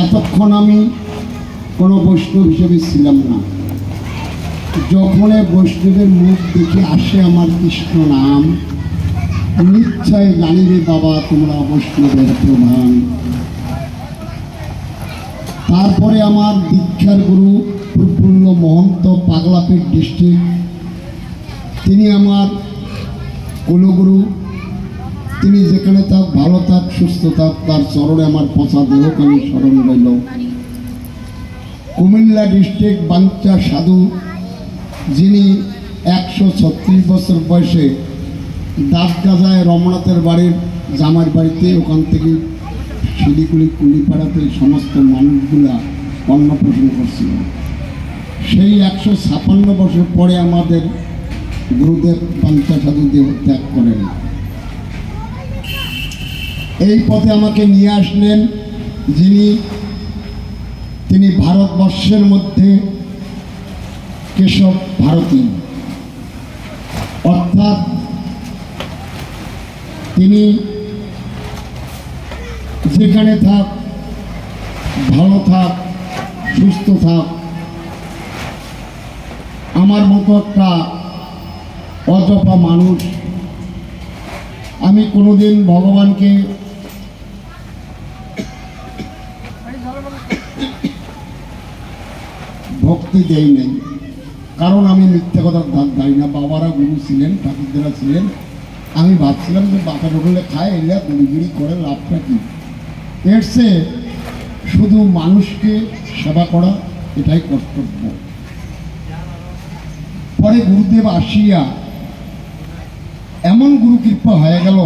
এতক্ষণ আমি কোনো বৈষ্ণব হিসেবে ছিলাম না। যখন বৈষ্ণবের মুখ দেখে আসে আমার কৃষ্ণ নাম, নিশ্চয় জানিবে বাবা তোমরা বৈষ্ণবের প্রধান। তারপরে আমার দীক্ষার গুরু প্রফুল্ল মহন্ত, পাগলাপীঠ ডিস্ট্রিক্ট, তিনি আমার কুলগুরু। তিনি যেখানে থাক, ভালো থাক, সুস্থ থাক, তার চরণে আমার পচা দেহখানি স্মরণ রইল। কুমিল্লা ডিস্ট্রিক্ট বাঞ্চা সাধু, যিনি 136 বছর বয়সে দাঁতগাজায় রমনাথের বাড়ির জামার বাড়িতে, ওখান থেকে শিলিগুড়ি কুলিপাড়াতে সমস্ত মানুষগুলা অন্নপ্রাশন করছিল। সেই 156 বছর পরে আমাদের গুরুদেব বাঞ্চা সাধু দেহ ত্যাগ করেন। এই পথে আমাকে নিয়ে আসলেন তিনি ভারতবর্ষের মধ্যে কেশব ভারতী, অর্থাৎ তিনি যেখানে থাক, ভালো থাক, সুস্থ থাক। আমার মতো একটা অজপা মানুষ, আমি কোনোদিন ভগবানকে ভক্তি দেই নাই, কারণ আমি মিথ্যা কথার ধার ধারি না। বাবারা গুরু ছিলেন, ঠাকুরদেরা ছিলেন, আমি ভাবছিলাম যে বাঁকা ঢোকলে খায়, এলা গুড়িগিরি করে লাভটা কি? এর চেয়ে শুধু মানুষকে সেবা করা, এটাই কর্তব্য। পরে গুরুদেব আসিয়া এমন গুরু কৃপা হয়ে গেল,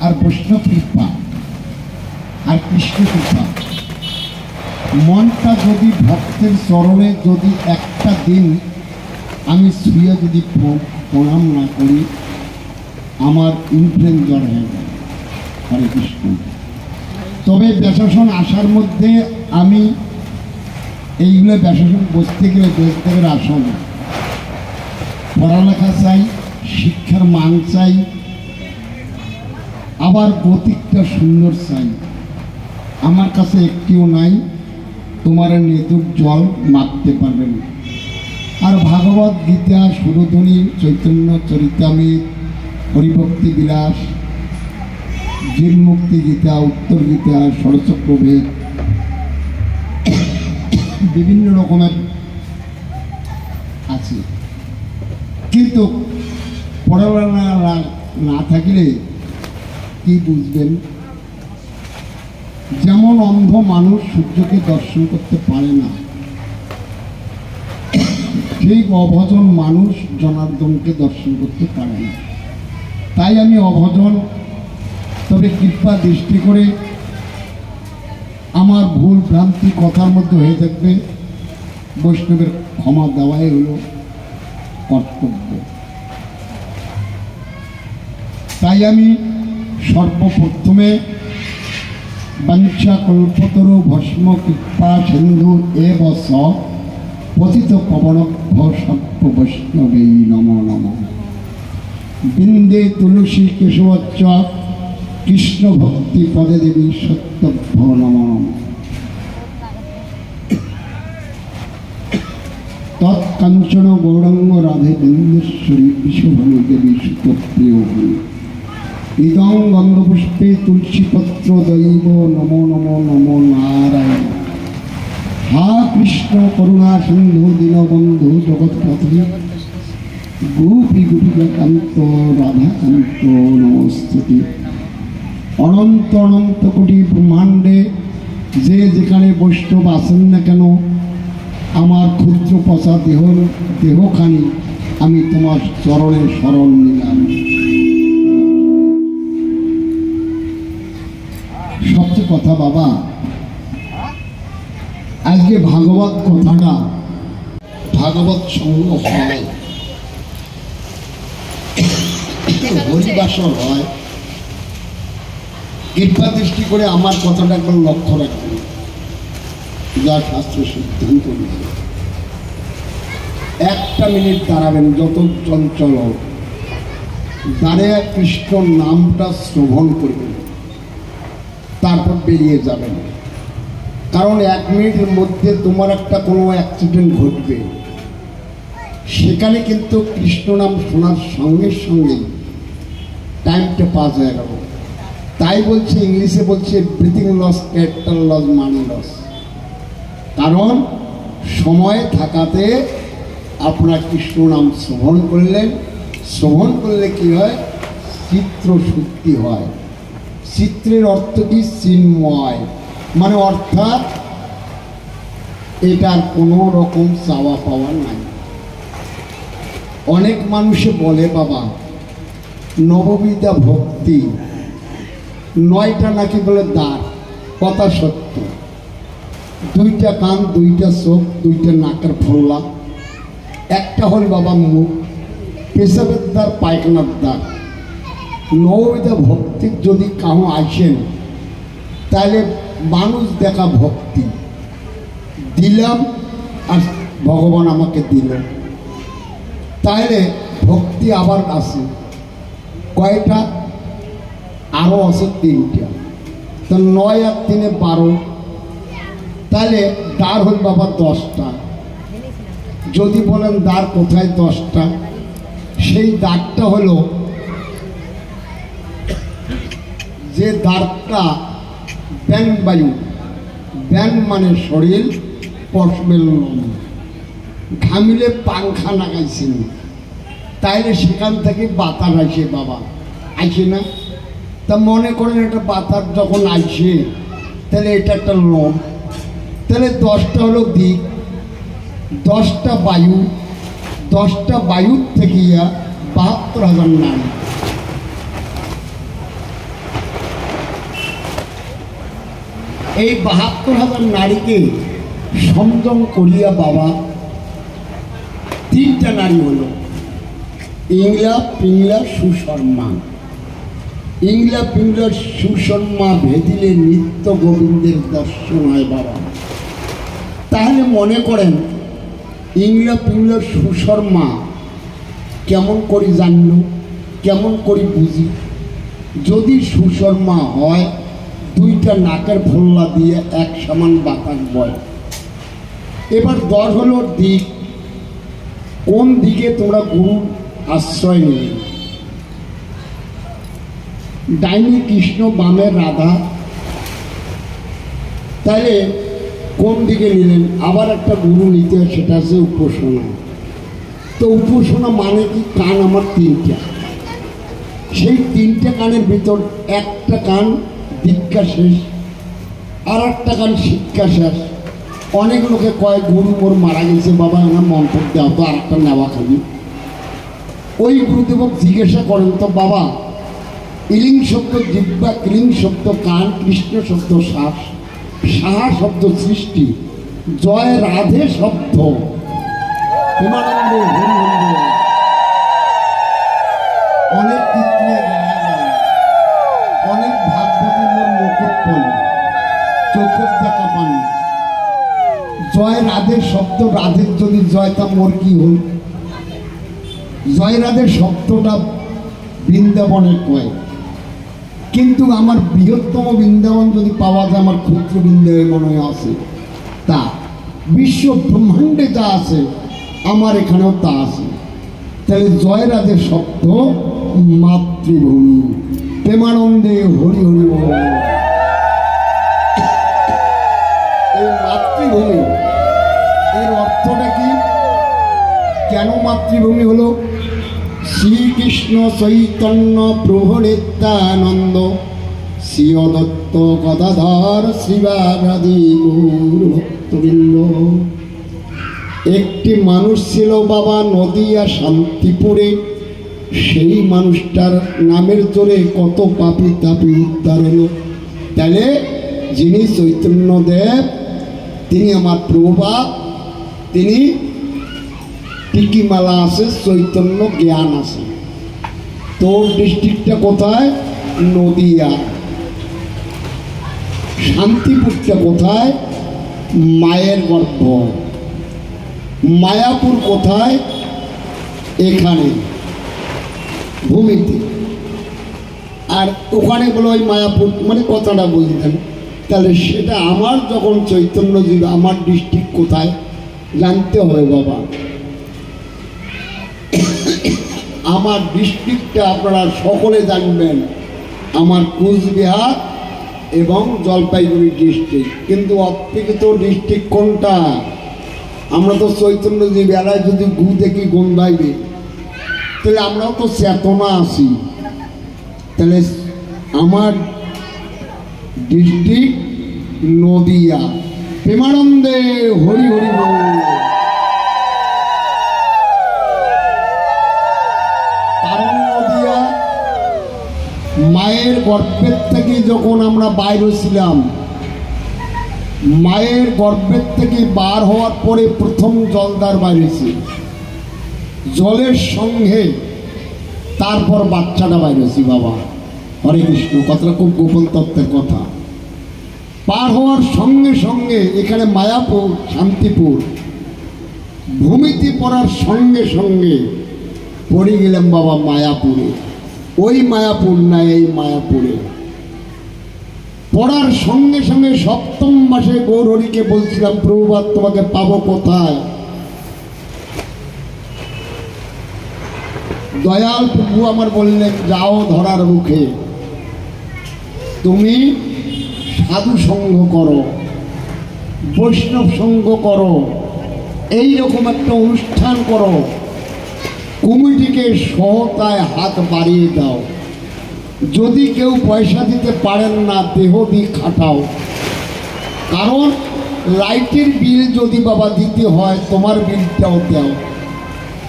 আর বৈষ্ণব কৃপা আর কৃষ্ণ কৃপা। মনটা যদি ভক্তের চরণে যদি একটা দিন আমি শুয়ে যদি প্রণাম না করি, আমার ইনফ্লুয়েঞ্জার হয়ে যায়। হরে কৃষ্ণ। তবে ব্যাসাসন আসার মধ্যে আমি এইগুলো ব্যাসাসন বসতে গেলে দেবদেবের আসন, পড়ালেখা চাই, শিক্ষার মান চাই, আবার গতিকটা সুন্দর চাই। আমার কাছে একটিও নাই, তোমার নেতুর জল মাপতে পারবেন। আর ভাগবত গীতা, সুরধ্বনি, চৈতন্য চরিতামৃত, হরিভক্তি বিলাস, জীবমুক্তি গীতা, উত্তর গীতা, ষড়চক্রভেদ, বিভিন্ন রকমের আছে। কিন্তু পড়াশোনা না থাকলে কি বুঝবেন? যেমন অন্ধ মানুষ সূর্যকে দর্শন করতে পারে না, ঠিক অভজন মানুষ জনার্দনকে দর্শন করতে পারে না। তাই আমি অভজন, তবে কৃপা দৃষ্টি করে আমার ভুল ভ্রান্তি কথার মধ্যে হয়ে থাকবে, বৈষ্ণবের ক্ষমা দেওয়াই হলো কর্তব্য। তাই আমি সর্বপ্রথমে বাঞ্ছা কল্পতরু ভস্ম কৃপা সিন্ধু এব স পতিত পবনভ্য সর্ব বৈষ্ণবেই নমো নমঃ। বৃন্দে তুলসী কেশবচ্চ কৃষ্ণ ভক্তি পদে দেবী সত্যভ্য নমো নমঃ। তৎকাঞ্চন গৌরাঙ্গ রাধে বিন্দেশ্বরী বিশ্বভূমি দেবী সুতপ্রিয় ভূমি। ইদং গন্ধপুষ্পে তুলসীপত্র দৈব নমো নমো নমো নারায়ণ। হা কৃষ্ণ করুণা সিন্ধু দীনবন্ধু জগৎপথে গোপী গোপিকান্ত রাধাকান্ত নমস্তুতে। অনন্ত অনন্ত কোটি ব্রহ্মাণ্ডে যে যেখানে বৈষ্ণব আছেন না কেন, আমার ক্ষুদ্র পচা দেহখানি আমি তোমার চরণে শরণ নিলাম। সবচেয়ে কথা বাবা, আজকে ভাগবত কথাটা ভাগবত সঙ্গ হয়, হরিবাসর হয়, কৃপা দৃষ্টি করে আমার কথাটা একবার লক্ষ্য রাখবেন, যা শাস্ত্র সিদ্ধান্ত নিয়েছে। একটা মিনিট দাঁড়াবেন, যত চঞ্চল হোক, দাঁড়িয়ে কৃষ্ণর নামটা শ্রবণ করবেন, তারপর বেরিয়ে যাবেন। কারণ 1 মিনিটের মধ্যে তোমার একটা কোনো অ্যাক্সিডেন্ট ঘটবে, সেখানে কিন্তু কৃষ্ণ নাম শোনার সঙ্গে সঙ্গে টাইমটা পাস হয়ে গেল। তাই বলছে, ইংলিশে বলছে breathing loss, character loss, money loss. কারণ সময় থাকাতে আপনারা কৃষ্ণ নাম শ্রবণ করলেন। শ্রবণ করলে কি হয়? চিত্র শুদ্ধি হয়। চিত্রের অর্থ কি? চিন্ময়, মানে অর্থাৎ এটার কোনো রকম চাওয়া পাওয়া নাই। অনেক মানুষে বলে বাবা নববিধা ভক্তি, 9টা নাকি বলে দ্বার, কথা সত্য। 2টা কান, 2টা চোখ, 2টা নাকের ফোল্লা, একটা হল বাবা মুখ, পেশাবের দ্বার, পায়খানার দ্বার। নববিধা ভক্তির যদি কাউ আসেন তাহলে মানুষ দেখা ভক্তি দিলাম আর ভগবান আমাকে দিল, তাহলে ভক্তি আবার আসে। কয়টা? আরও আছে 3টা। তো 9 আর 3 12, তাহলে দ্বার হল বাবা 10টা। যদি বলেন দ্বার কোথায় 10টা, সেই দ্বারটা হলো যে দ্বারটা ব্যান বায়ু, ব্যান মানে শরীর, পশমেল ঘামিলে পাংখা লাগাইছেন, তাইলে সেখান থেকে বাতাস আসে বাবা, আইসে না? তা মনে করেন একটা বাতাস যখন আইসে তাহলে এটা একটা লোম, তাহলে 10টা হলো দিক, 10টা বায়ু, 10টা বায়ুর থেকে 72,000 নারী। এই 72,000 নারীকে সংযম করিয়া বাবা 3টা নারী হলো ইংলা, পিংলা, সুশর্মা। ইংলা, পিংলা, সুশর্মা ভেদিলে নিত্য গোবিন্দের দর্শন হয় বাবা। তাহলে মনে করেন ইংলা, পিংলা, সুশর্মা কেমন করি জানল, কেমন করি বুঝি? যদি সুশর্মা হয় 2টা নাকের ফোল্লা দিয়ে এক সমান বাতাস বয়। এবার 10 হলো দিক, কোন দিকে তোমরা গুরুর আশ্রয় নিলে? ডাইনি কৃষ্ণ, বামে রাধা, তাহলে কোন দিকে নিলেন? আবার একটা গুরু নিতে হয়, সেটা হচ্ছে উপাসনা। তো উপাসনা মানে কি? কান আমার 3টা, সেই 3টে কানের ভিতর একটা কান দীক্ষা শেষ, আর একটা কান শিক্ষা শেষ। অনেক লোকে কয় গুরু মোর মারা গেছে বাবা, আমার মন্ত্র দেওয়া তো আর একটা নেওয়া খালি। ওই গুরুদেবক জিজ্ঞাসা করেন তো বাবা, ইলিং শব্দ জিহ্বা, ক্লিং শব্দ কান, কৃষ্ণ শব্দ শ্বাস, সাহা শব্দ সৃষ্টি, জয় রাধে শব্দ প্রেমানন্দ হরিনন্দ। অনেক কীর্তনে গায়া যায়, অনেক ভাগবতী মোর মুকুট পড়ে, চোখের দেখা পান। জয় রাধে শব্দ, রাধের যদি জয়, তা মোর কি হল? জয় রাধে শব্দটা বৃন্দাবনে কয়, কিন্তু আমার বৃহত্তম বৃন্দাবন যদি পাওয়া যায়, আমার ক্ষুদ্র বৃন্দাবন মনে আছে। তা বিশ্ব ব্রহ্মাণ্ডে যা আছে আমার এখানেও তা আছে। তাহলে জয় রাধে শব্দ মাতৃভূমি, প্রেমানন্দে হরি হরি বল। এই মাতৃভূমি এর অর্থটা কি? কেন মাতৃভূমি হলো? শ্রীকৃষ্ণ চৈতন্য প্রভু নিত্যানন্দ, শ্রী অদত্ত গদাধর শ্রীবারাদি গৌর ভক্তবৃন্দ। একটি মানুষ ছিল বাবা নদিয়া শান্তিপুরে, সেই মানুষটার নামের জোরে কত পাপী তাপী উদ্ধার হলো। তাহলে যিনি চৈতন্যদেব, তিনি আমার প্রভুপাদ, তিনি টিকিমালা আছে, চৈতন্য জ্ঞান আছে। তোর ডিস্ট্রিক্টটা কোথায়? নদিয়া। শান্তিপুরটা কোথায়? মায়ের গর্ভ। মায়াপুর কোথায়? এখানে ভূমিতে। আর ওখানে বলো ওই মায়াপুর, মানে কথাটা বুঝলেন। তাহলে সেটা আমার যখন চৈতন্যজীব, আমার ডিস্ট্রিক্ট কোথায় জানতে হবে বাবা। আমার ডিস্ট্রিক্টটা আপনারা সকলে জানবেন, আমার কোচবিহার এবং জলপাইগুড়ি ডিস্ট্রিক্ট। কিন্তু অপ্রকৃত ডিস্ট্রিক্ট কোনটা? আমরা তো চৈতন্যজীব এলায় যদি গু দেখি গন্ধাইবে, তাহলে আমরাও তো চেতনা আছি। তাহলে আমার ডিস্ট্রিক্ট নদিয়া। প্রেমানন্দে হরি হরি বল। কারণ নদিয়া মায়ের গর্ভের থেকে যখন আমরা বাইরে ছিলাম, মায়ের গর্ভের থেকে বার হওয়ার পরে প্রথম জলদার বাইরেছে, জলের সঙ্গে তারপর বাচ্চাটা বাইরেছি বাবা। হরে কৃষ্ণ। কথাটা খুব গোপন তত্ত্বের কথা। পার হওয়ার সঙ্গে সঙ্গে এখানে মায়াপুর, শান্তিপুর, ভূমিতে পড়ার সঙ্গে সঙ্গে পড়ে গেলাম বাবা মায়াপুরে। ওই মায়াপুর না, এই মায়াপুরে পড়ার সঙ্গে সঙ্গে সপ্তম মাসে গৌরহরিকে বলছিলাম, প্রভুপাদ তোমাকে পাবো কোথায়? দয়াল প্রভু আমার বললেন, যাও ধরার মুখে, তুমি সাধু সঙ্গ করো, বৈষ্ণব সঙ্গ করো, এইরকম একটা অনুষ্ঠান করো, কমিটিকে সহায়তায় হাত বাড়িয়ে দাও, যদি কেউ পয়সা দিতে পারেন না দেহ দিয়ে খাটাও, কারণ লাইটের বিল যদি বাবা দিতে হয় তোমার বিলটাও দাও,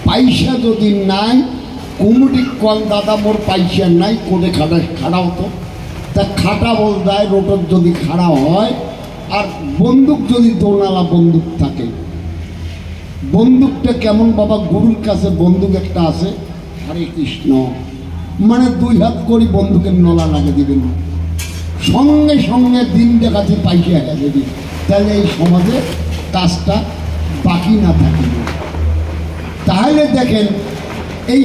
পয়সা যদি নাই কমিটি কল দাদা মোর পয়সা নাই, কোটে খাটাও তো। তা খাটা বল দেয় রোটর যদি খাড়া হয়, আর বন্দুক যদি দোনালা বন্দুক থাকে, বন্দুকটা কেমন বাবা? গুরুর কাছে বন্দুক একটা আছে, হরে কৃষ্ণ, মানে 2 হাত করে বন্দুকের নলা লাগে দিবেন, সঙ্গে সঙ্গে দিন দেখাতে পয়সা হয়ে দেবে। তাহলে এই সমাজে কাজটা বাকি না থাকে। তাহলে দেখেন এই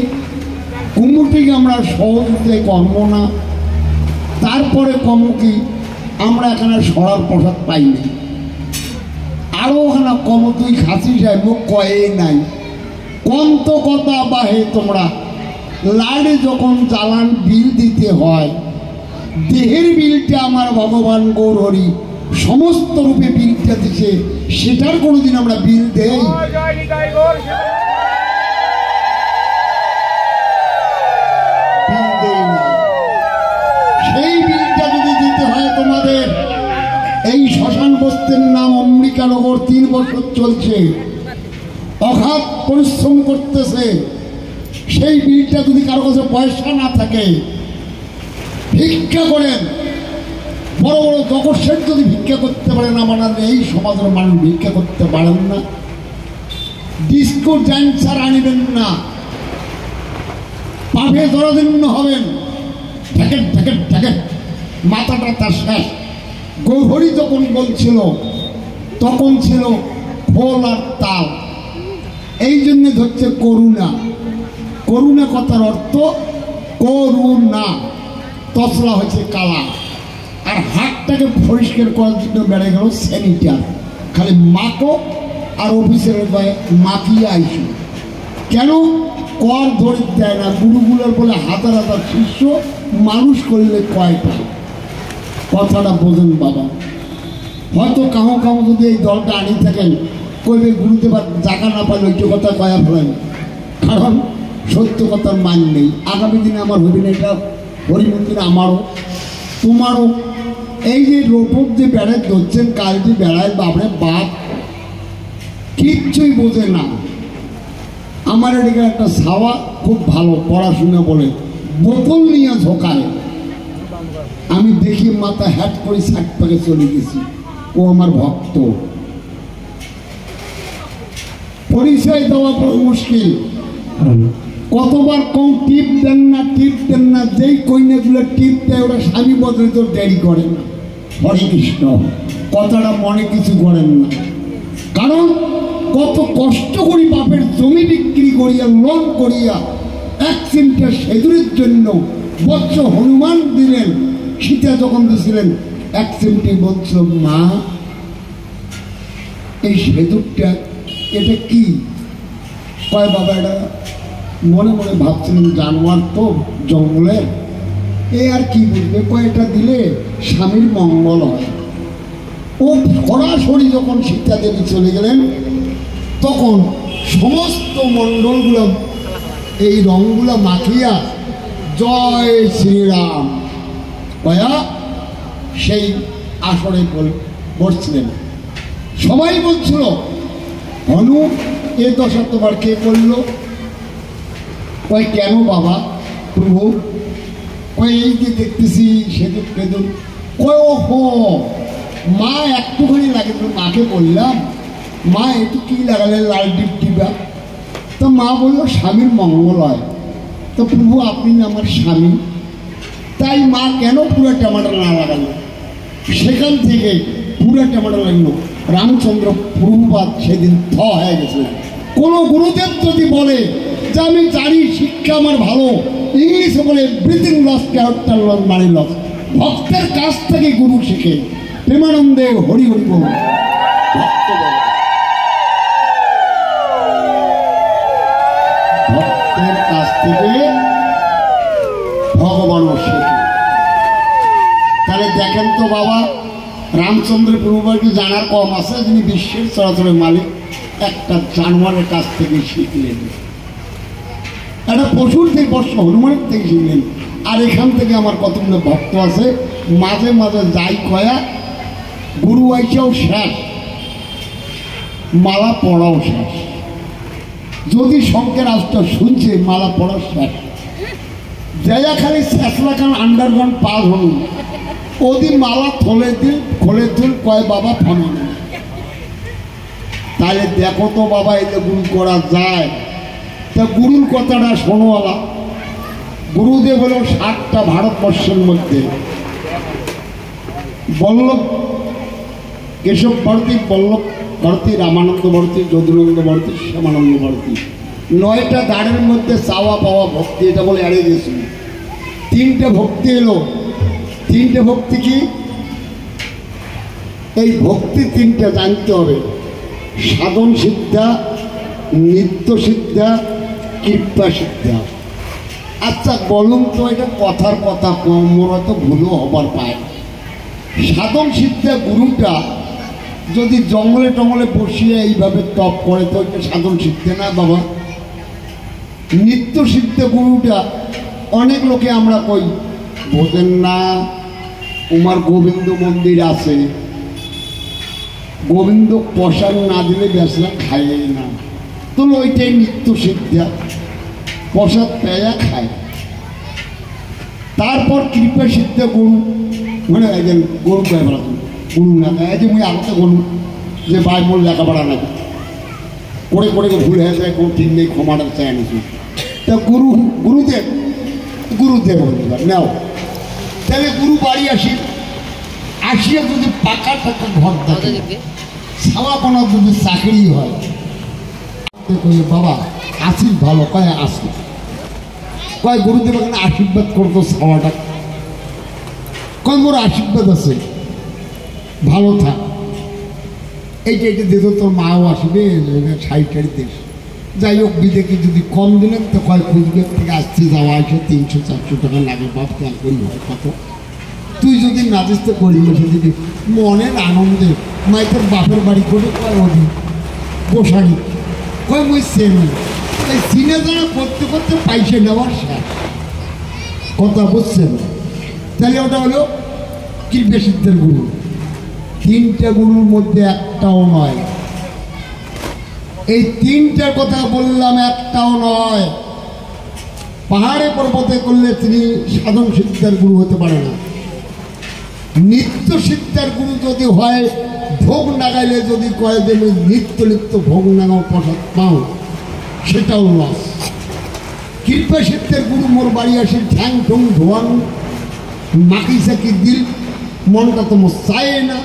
কুমুটিকে আমরা সহজে কর্ম না, তারপরে কম কি আমরা এখানে সরার প্রসাদ পাইনি, আরো ওখানে কম তুই খাসি সাহেব কয়ে নাই কন্ত কথা বাহে তোমরা লাড়ে যখন চালান বিল দিতে হয়, দেহের বিলটা আমার ভগবান গৌরহরি সমস্ত রূপে বিলটা দিছে, সেটার কোনোদিন আমরা বিল দেই? সেই বিলটা যদি দিতে হয় তোমাদের, এই শ্মশান বস্তির নাম অম্বিকানগর 3 বছর চলছে, অগাধ পরিশ্রম করতেছে, সেই বিলটা যদি কারো কাছে পয়সা না থাকে ভিক্ষা করেন, বড় বড় জগৎসেন যদি ভিক্ষা করতে পারেন, আমার এই সমাজের মানুষ ভিক্ষা করতে পারেন না। ডিস্কো ড্যান্সার আনিবেন না, পাভে জরাজীর্ণ হবেন, ঢেকেট ঢেকেট ঢেকেট মাথাটা তার শেষ। গৌরহরি যখন বলছিল তখন ছিল খোল আর তাল, এই জন্য ধরছে করুণা। করুণা কথার অর্থ করুণা, তসলা হচ্ছে কালা, আর হাতটাকে পরিষ্কার করার জন্য বেড়ে গেল স্যানিটার। খালি মাকো আর অফিসের গায়ে মাখিয়ে আইসু। কেন? কর ধরে দেয় না, গুরুগুলোর বলে হাজার হাজার শিষ্য, মানুষ করলে কয়টা? কথাটা বোঝেন বাবা। হয়তো কাহো কাহো যদি এই দলটা আনি থাকেন, কইবে গুরুদেব জায়গা না পালে ওইটা কথা কয়া ফেলেন, কারণ সত্য কথার মান নেই। আগামী দিনে আমার হবি না, এটা হরিমন্দির আমারও তোমারও। এই যে রোপক যে বেড়ায় ধরছেন, কাল যে বেড়ায় বাপরে বাপ কিচ্ছুই বোঝে না। আমার এদিকে একটা ছাওয়া খুব ভালো পড়াশোনা বলে বোতল নিয়ে ঝোঁকায়, আমি দেখি মাথা হ্যাট করে সাইড পাকে চলে গেছি, ও আমার ভক্ত। পরিচয় দেওয়া বড় মুশকিল। কতবার কম টিপ দেন না, টিপ দেন না, যেই কন্যাগুলো টিপ দেয় ওরা স্বামী বদলে তো দেরি করে না। হরে কৃষ্ণ। কথাটা মনে কিছু করেন না, কারণ কত কষ্ট করি বাপের জমি বিক্রি করিয়া, লোন করিয়া, 1 চিমটা সেদুরের জন্য বজ্র হনুমান দিলেন, সীতা যখন দিয়েছিলেন এক চিমটি বলছিল, মা এই সেতুরটা এটা কি? কয় বাবা এটা মনে মনে ভাবছিলেন জানোয়ার তো জঙ্গলের, এ আর কি বুঝবে, কয়টা দিলে স্বামীর মঙ্গল হয়। ও সরাসরি যখন সীতা দেবী চলে গেলেন তখন সমস্ত মণ্ডলগুলো এই রঙগুলো মাখিয়া জয় শ্রীরাম কয়া সেই আসরে বসছিলেন। সবাই বলছিল, হনু এ দশা তোমার কে করলো? কয় কেন বাবা? প্রভু কয় এই যে দেখতেছি সেদুর ফেদুর। কয় হো মা একটুখানি লাগে, মাকে বললাম মা একটু কি লাগালে লাল টিপ টিপা? তো মা বললো স্বামীর মঙ্গল হয়। তো প্রভু আপনি আমার স্বামী, তাই মা কেন পুরো টমাটো না লাগালো? সেখান থেকে পুরো টমাটো লাগলো। রামচন্দ্র প্রভুপাদ সেদিন হয়ে গেছিলেন। কোনো গুরুদেব যদি বলে যে আমি জানি শিক্ষা আমার ভালো, ইংলিশে বলে breathing loss character loss money loss, ভক্তের কাছ থেকে গুরু শিখে প্রেমানন্দে হরি হরি বল। ভক্তের কাছ থেকে ভগবানও শেখে। তাহলে দেখেন তো বাবা, রামচন্দ্র প্রভুকে জানার কম আছে, যিনি বিশ্বের চরাচরের মালিক একটা জানোয়ারের কাছ থেকে শিখলেন, একটা পশুর থেকে বর্ষ হনুমানের থেকে শিখলেন। আর এখান থেকে আমার কতগুলো ভক্ত আছে মাঝে মাঝে যাই কয়া গুরু আইসাও শেষ, মালা পড়াও শেষ। যদি শঙ্কের আসটা শুনছে মালা পড়া শেষ, যাইয়া খালি শেষলা খান আন্ডারগ্রাউন্ড পাস হল, ওদিন মালা খোলে দিল কয় বাবা ফোনে নেই। তাহলে দেখো তো বাবা, এতে গুরু করা যায়? তা গুরুর কথাটা শোনোয়ালা। গুরুদেব হল 7টা ভারতবর্ষের মধ্যে বল্লভ, কেশব ভারতী, বল্লভ ভারতী, রামানন্দ ভারতী, যদুনন্দ ভারতী, শ্যামানন্দ ভারতী। 9টা দাঁড়ের মধ্যে চাওয়া পাওয়া ভক্তি, এটা বলে এড়িয়ে গেছিল। 3টে ভক্তি এলো। 3টে ভক্তি কি? এই ভক্তি 3টে জানতে হবে: সাধন সিদ্ধা, নিত্য সিদ্ধা, কৃপা সিদ্ধা। আচ্ছা বলুন তো, এটা কথার কথা কম, ওরা তো ভুলও হবার পায়। সাধন সিদ্ধা গুরুটা যদি জঙ্গলে টঙ্গলে বসিয়ে এইভাবে তপ করে তো এটা সাধন সিদ্ধে না বাবা। নিত্য সিদ্ধা গুরুটা অনেক লোকে আমরা কই বোঝেন না, উমার গোবিন্দ মন্দির আছে, গোবিন্দ প্রসাদ না দিলে বেসরা খায় না, তো ওইটাই নিত্য সিদ্ধা, প্রসাদ পেয়া খায়। তারপর কৃপা সিদ্ধা গুরু, মানে একজন গরু পেয়ে বেড়াতো, গুরু না এই যে মুই আলোতে গরু যে ভাই মোর লেখাপড়া নাকি করে করে ভুল হয়ে যায়, কোনো ঠিক নেই, ক্ষমাটা চায় নিছি। তা গুরুদেব নাও। তাহলে গুরু বাড়ি আসিয়া যদি পাকা টাকা ঘর দেখে, ছাওয়া কোনো যদি চাকরি হয়, বাবা আসিস ভালো, কয় আসি, কয় গুরুদেব এখানে আশীর্বাদ করতো ছাওয়াটা, কয় মোর আশীর্বাদ আছে, ভালো থাক, এইটা দিত তোর মাও আসবে, 60 দেশ। যাই হোক বিদেকে যদি কম দিলেন তো কয় কুচবিহার থেকে আসতে যাওয়া আসে 300-400 টাকা লাগে, বাপ খেয়াল করি হয় কত। তুই যদি না দিস তো গরিব এসে দিবি মনের আনন্দে। মাই তোর বাপের বাড়ি করে কয় ওদি গোসাড়ি, কয় মুই সেমি, এই সিনে যারা করতে করতে পাইসে নেওয়ার শেষ কথা, বুঝছেন? তাহলে ওটা হলো কৃপা সিদ্ধের গুরু। 3টে গুরুর মধ্যে একটাও নয়, এই 3টার কথা বললাম, একটাও নয়। পাহাড়ে পর্বতে করলে তিনি সাধন সিদ্ধার গুরু হতে পারে না। নিত্য সিদ্ধার গুরু যদি হয়, ভোগ নাগাইলে যদি কয় যে নিত্য ভোগ নাগাও প্রসাদ পাও, সেটাও লস। কৃপা সিদ্ধের গুরু মোর বাড়ি আসে ঠ্যাং ঠুং ধোয়ানো, মাকি সাকি দিল, মনটা তো মোর চায় না,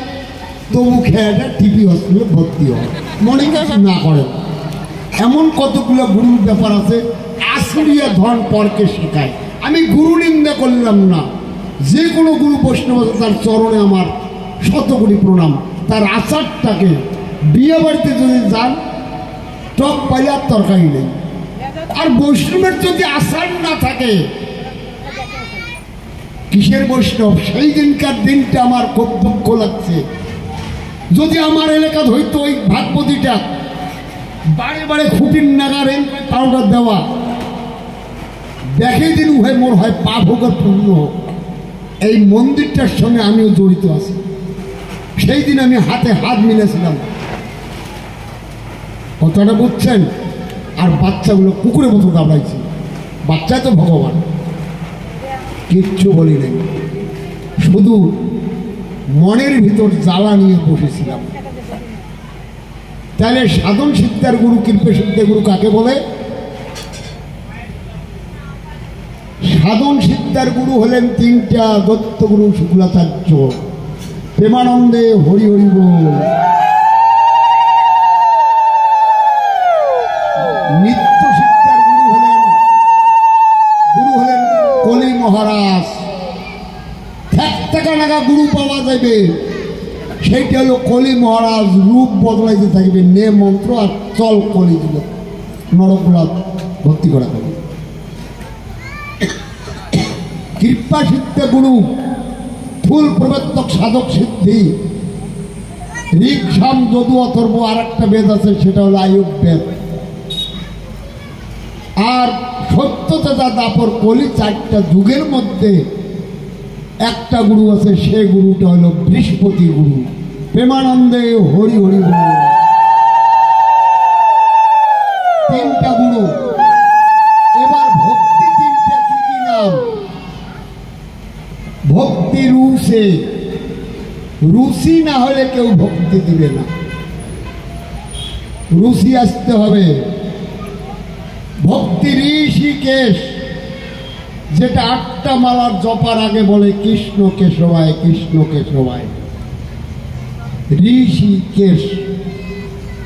তবু খেয়াটা টিপি হসপিটালে ভর্তি হয়, মনে কিছু না করে। এমন কতগুলো গুরুর ব্যাপার আছে, আশ্রিয়া ধন পরকে শেখায়। আমি গুরু নিন্দা করলাম না, যে কোনো গুরু বৈষ্ণব আছে তার চরণে আমার শতকোটি প্রণাম। তার আচারটাকে বিয়ে বাড়িতে যদি যান টক পাইলে আর তরকারি নেই। আর বৈষ্ণবের যদি আচার না থাকে কিসের বৈষ্ণব? সেই দিনকার দিনটা আমার খুব দুঃখ লাগছে। যদি আমার এলাকাত হইতো ওই ভাগবতীটা বারে বারে খুঁটির নাগারে পাউডার দেওয়া, দেখে দিন উহে মোর হয় পা ভোগের পূর্ণ হোক। এই মন্দিরটার সঙ্গে আমিও জড়িত আছি। সেই দিন আমি হাতে হাত মিলেছিলাম, কথাটা বুঝছেন? আর বাচ্চাগুলো কুকুরের মতো দাঁড়াইছে। বাচ্চা তো ভগবান, কিচ্ছু বলি নাই, শুধু মনের ভিতর জ্বালা নিয়ে বসেছিলাম। তাহলে সাধন সিদ্ধার গুরু, কৃপা সিদ্ধা গুরু কাকে বলে? সাধন সিদ্ধার গুরু হলেন তিনটা: দত্তগুরু, শুক্লাচার্য, প্রেমানন্দে হরি হরি বল। নিত্য সিদ্ধার গুরু হলেন কলি মহারাজ। নাগা গুরু পাওয়া যাবে, সেইটা হলো কলি মহারাজ। রূপ বদলাইতে থাকবে, নে মন্ত্র আর চল কলি দিল নরকগুলা ভর্তি করা হবে। কৃপা সিদ্ধ গুরু ফুল প্রবর্তক সাধক সিদ্ধি। ঋক সাম যদু অথর্ব আর একটা বেদ আছে, সেটা হলো আয়ুব বেদ। আর সত্যতা দাপর কলি, চারটা যুগের মধ্যে একটা গুরু আছে, সে গুরুটা হলো বৃহস্পতি গুরু। প্রেমানন্দে হরি হরি গুরু। তিনটা গুরু। এবার ভক্তি তিনটা কি কি নাম? ভক্তি রুসে, রুচি না হলে কেউ ভক্তি দিবে না, রুচি আসতে হবে। ভক্তি ঋষিকেশ, যেটা 8টা মালার জপার আগে বলে কৃষ্ণ কেশবায়, কৃষ্ণ কেশবায়। ঋষিকেশ।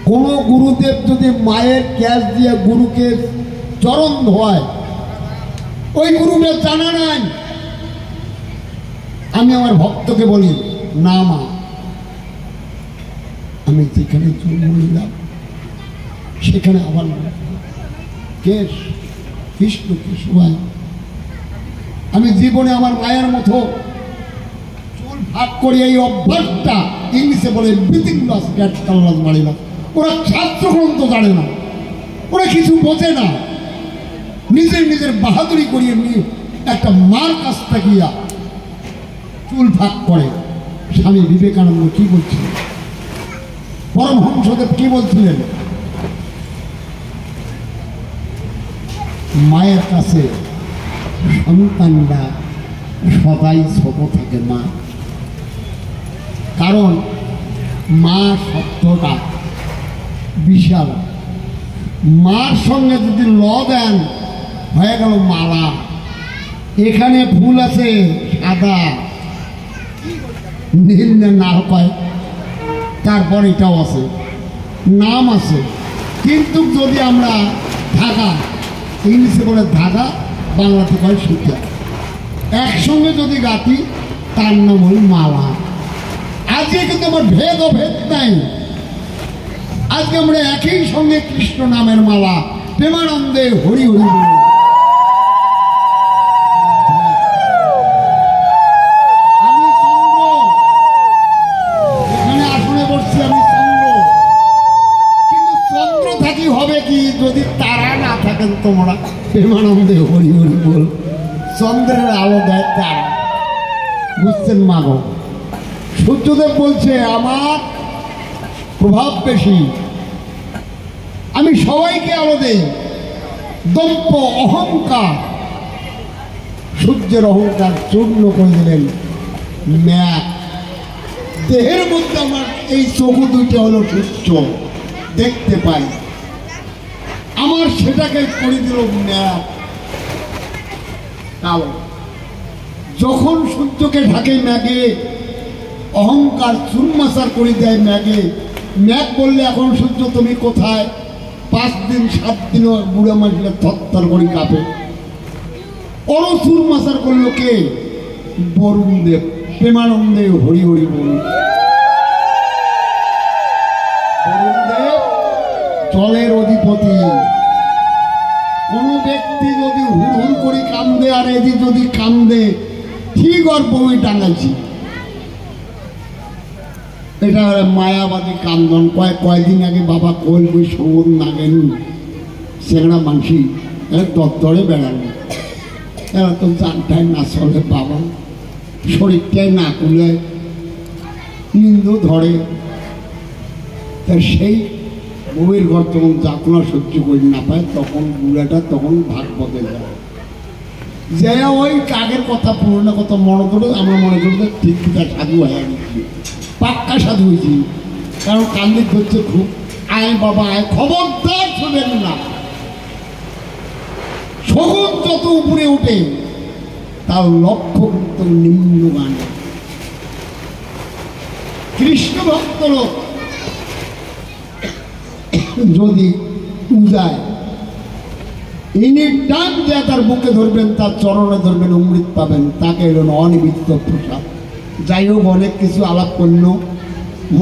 কোন গুরুদেব যদি মায়ের ক্যাশ দিয়ে গুরুকে চরণ ধোয়ায়, ওই গুরুকে জানা নাই। আমি আমার ভক্তকে বলি, না মা, আমি যেখানে জন্ম নিলাম সেখানে আবার কেশ, কৃষ্ণ কেশবায়। আমি জীবনে আমার মায়ের মতো চুল ভাগ করি, এই অভ্যাসটা ইংলিশে বলে ব্রিথিং লস গ্যাট কালাস মারিলাম। ওরা ছাত্র গ্রন্থ জানে না, ওরা কিছু বোঝে না, নিজের বাহাদুরি করিয়ে নিয়ে একটা মার কাছটা গিয়া চুল ভাগ করে। স্বামী বিবেকানন্দ কি বলছিলেন? পরমহংসদেব কি বলছিলেন? মায়ের কাছে সন্তানরা সবাই ছোট থাকে মা, কারণ মা শব্দটা বিশাল। মার সঙ্গে যদি ল দেন হয়ে গেল মালা। এখানে ফুল আছে সাদা, নীল না কয়, তারপর এটাও আছে, নাম আছে। কিন্তু যদি আমরা ধাগা, ইংলিশে বলে ধাগা, বাংলাতে কয় সুতা, একসঙ্গে যদি গাঁথি তার নাম হল মালা। আজকে কিন্তু আমার ভেদ অভেদ নাই, আজকে আমরা একই সঙ্গে কৃষ্ণ নামের মালা। প্রেমানন্দে হরি হরি বল। আমি চন্দ্র, এখানে আসনে বসছি, আমি চন্দ্র। কিন্তু চন্দ্র থাকি হবে কি যদি তারা না থাকেন তোমরা? প্রেমানন্দে হরি হরি বল। চন্দ্রের আলো দেয় তারা, বুঝছেন মাগো? সূর্যদেব বলছে আমার প্রভাব বেশি, আমি সবাইকে আলো দেই। দম্প অহংকার, সূর্যের অহংকার চূর্ণ করে দিলেন ম্যাপ। দেহের মধ্যে আমার এই চকু দুইটা হলো সূর্য, দেখতে পাই, আমার সেটাকে করে দিল ম্যাপ কালো। যখন সূর্যকে ঢাকে ম্যাগে, অহংকার চুরমাচার করে দেয় ম্যাগে। ম্যাগ বললে এখন সূর্য তুমি কোথায়? 5 দিন 7 দিনও বুড়া মাসলে থরথর করে কাঁপে। অরো চুরমাচার করলো কে? বরুণ দেব, প্রেমানন্দে হরি হরি বলুন। বরুণ দেব জলের অধিপতি। কোন ব্যক্তি যদি হুড় হুড় করে কান্দে আর এদি যদি কান্দে, ঠিক ওর বই টাঙাইছি। এটা মায়াবাদী কান্দন। কয়েকদিন আগে বাবা কই বই সবর নাগেন সেখানে মানসি দপ্তরে বেড়ানো, এরা তো জানটাই না চলে বাবা, শরীরটাই না কুলে, নিন্দু ধরে। তা সেই বউয়ের ঘর তখন যাতনা সহ্য করে না পায়, তখন বুড়াটা তখন ভাগ বদলে যায়। যে ওই কাগের কথা পুরোনো কথা মনে করে আমরা মনে করি ঠিক ঠিক সাধু হয়ে গেছি, পাক্কা সাধু হয়েছি। কারণ কান্দি ধরছে খুব, আয় বাবা আয়, খবরদার শোনেন না। শগুন যত উপরে উঠে তার লক্ষ্য কিন্তু নিম্নগানে। কৃষ্ণ ভক্ত লোক যদি পূজায় ইনি টান যে তার বুকে ধরবেন, তার চরণে ধরবেন, অমৃত পাবেন, তাকে এলেন অনিবিদিত প্রসাদ। যাই হোক, অনেক কিছু আলাপ করল,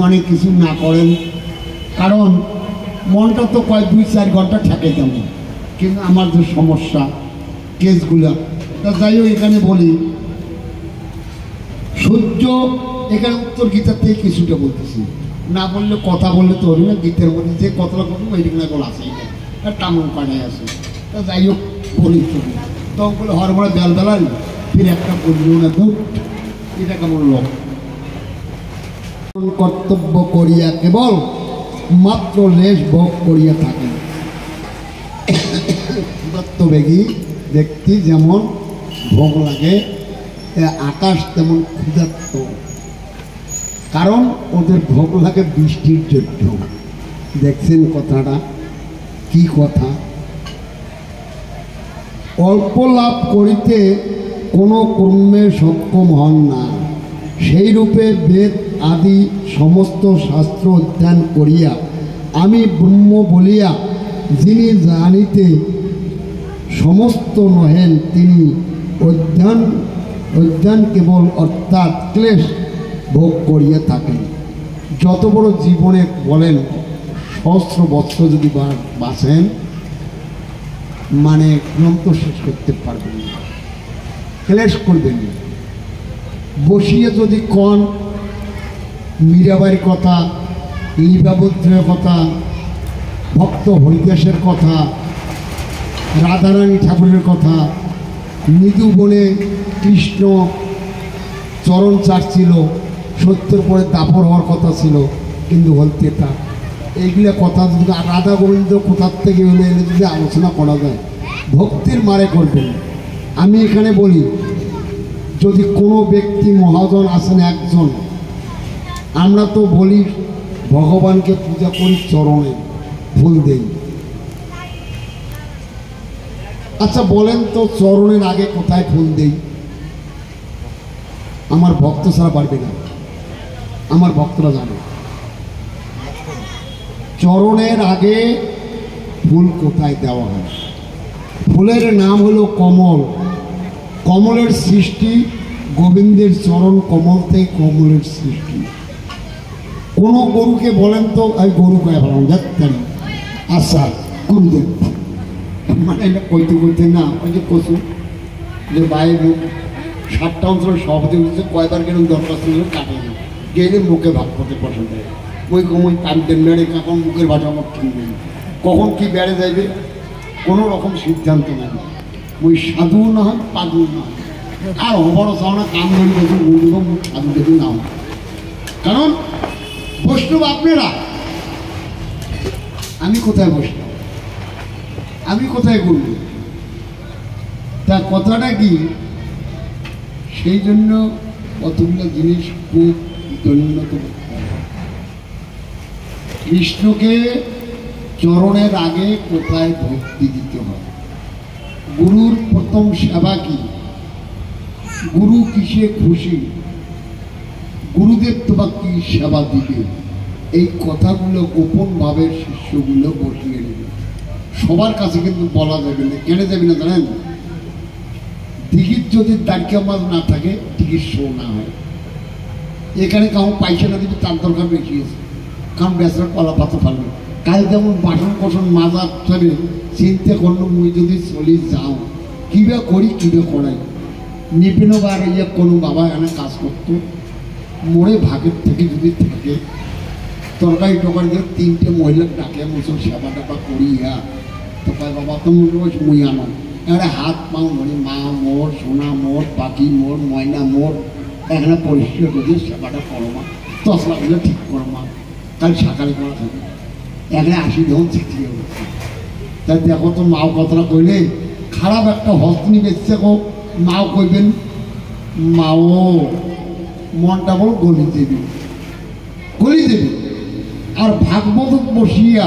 অনেক কিছু না করেন, কারণ মনটা তো 2-4 ঘন্টা ঠেকে যাবে। কিন্তু আমার যে সমস্যা কেসগুলা, তা যাই হোক এখানে বলি, সূর্য এখানে উত্তর গীতার থেকে কিছুটা বলতেছি, না বললে কথা বললে তো হবে না। গীতের মধ্যে যে কথাটা বলবো ওই না বলা আসেই না, আর টামন পাড়ায় আসে। তা যাই হোক বলি, তখন বলে হরমোড়া বেল বেলাল ফির একটা বললেও না, তো এটা কেমন লোক। কর্তব্য করিয়া কেবল মাত্র লেশ ভোগ করিয়া থাকেন। ক্ষুধার্তবেগী ব্যক্তি যেমন ভোগ লাগে, আকাশ তেমন ক্ষুধার্ত, কারণ ওদের ভোগ লাগে বৃষ্টির জন্য। দেখছেন কথাটা কি কথা? অল্প লাভ করিতে কোনো কর্মে সক্ষম হন না, সেই রূপে বেদ আদি সমস্ত শাস্ত্র অধ্যয়ন করিয়া আমি ব্রহ্ম বলিয়া যিনি জানিতে সমস্ত নহেন, তিনি অধ্যয়ন কেবল অর্থাৎ ক্লেশ ভোগ করিয়া থাকেন। যত বড় জীবনে বলেন সহস্র বৎসর যদি বাঁচেন, মানে গ্রন্থ শেষ করতে পারবেন না, ক্লেশ করবেন না। বসিয়ে যদি কন মীরাবাইয়ের কথা, লীলাবদ্রের কথা, ভক্ত হরিদাসের কথা, রাধারানী ঠাকুরের কথা, মৃদু বনে কৃষ্ণ চরণ চাটছিল, সত্যের পরে দাপর হওয়ার কথা ছিল, কিন্তু বলতে তা এইগুলো কথা যদি রাধা গোবিন্দ কোথার থেকে এলে যদি আলোচনা করা যায়, ভক্তির মারে করবেন। আমি এখানে বলি, যদি কোনো ব্যক্তি মহাজন আসেন একজন, আমরা তো বলি ভগবানকে পূজা করি চরণে, ফুল দেই। আচ্ছা বলেন তো, চরণের আগে কোথায় ফুল দেই? আমার ভক্ত ছাড়া পারবে না, আমার ভক্তরা জানে চরণের আগে ফুল কোথায় দেওয়া হয়। ফুলের নাম হলো কমল। কমলের সৃষ্টি গোবিন্দের চরণ কমল থেকে কমলের সৃষ্টি। কোনো গরুকে বলেন তো, আমি গরু গায়ে ভালো দেখতেন, আচ্ছা গুরুদেব মানে এটা কইতে কইতে না, ওই যে কচু যে বাইরে 7টা অঞ্চলের সভাপতি হচ্ছে, কয়বার গেলে দরখাস্ত কাটে না, গেলে মুখে ভাগ করতে পছন্দ হয়। ওই কমই কানতেন বেড়ে, কখন মুখের ভাষা আমার ঠিক নেই, কখন কি বেড়ে যাইবে কোনো রকম সিদ্ধান্ত নেই। ওই সাধু না হয়, পাগল না হয়, আর অবড় চাওনা কাম ধরে বলছেন বলব সাধু যদি না হয়। কারণ বৈষ্ণব আপনারা, আমি কোথায় বৈষ্ণব, আমি কোথায় করব, তা কথাটা কি? সেই জন্য কতগুলো জিনিস খুব দৈন্যত কৃষ্ণকে চরণের আগে কোথায় ভক্তি দিতে হয়। গুরুর প্রথম সেবা কি? গুরু কিসে খুশি, গুরুদেব তোমাকে কি সেবা দিবে, এই কথাগুলো গোপনভাবে শিষ্যগুলো বসিয়ে নেবে। সবার কাছে কিন্তু বলা যাবে না। কেন যাবে না জানেন? টিকিট যদি দাঁড়িয়ে মাছ না থাকে টিকিট শো না হয়। এখানে কাউ পয়সা না দিবে তার দরকার বেশি আছে, কারণ বেচারা কলা পাতা পারবে। কাল যেমন বাসন কোসন মাজা ধরে চিন্তা করলো মুই যদি চলে যাও কিবা করি কিবা করাই নিপিনো বার ইয়ে কোনো বাবা এখানে কাজ করতো মোড়ে ভাগের থেকে যদি থাকে তরকারি টরকারি দিয়ে 3টে মহিলার ডাকে মুসল সেবা টেবা করিয়া তো কয় বাবা তুমি রোজ মুই আনো এখানে হাত পাও ধরে মা মোর সোনা মোর পাখি মোর ময়না মোর এখানে পরিষ্কার করে সেবাটা করো মা, তসলাগুলো ঠিক করো মা, কাল সকালে করা থাকে এখানে 80 ধন চিঠি হচ্ছে। তাই দেখো তো মাও কথাটা কইলে খারাপ একটা হস্তিনী বেচছে গো, মাও কইবেন মাও মনটা বড় গলি দেবে গলি দেবে। আর ভাগবত বসিয়া